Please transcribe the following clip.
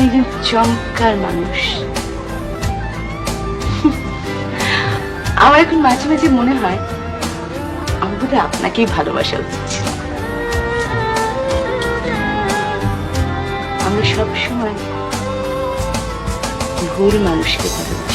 একজন চমৎকার মানুষ। আমার এখন মাঝে মাঝে মনে হয় আমার বোধহয় আপনাকেই ভালোবাসা উচিত ছিল। আমরা সবসময় ভুল মানুষকে ভালোবাসি।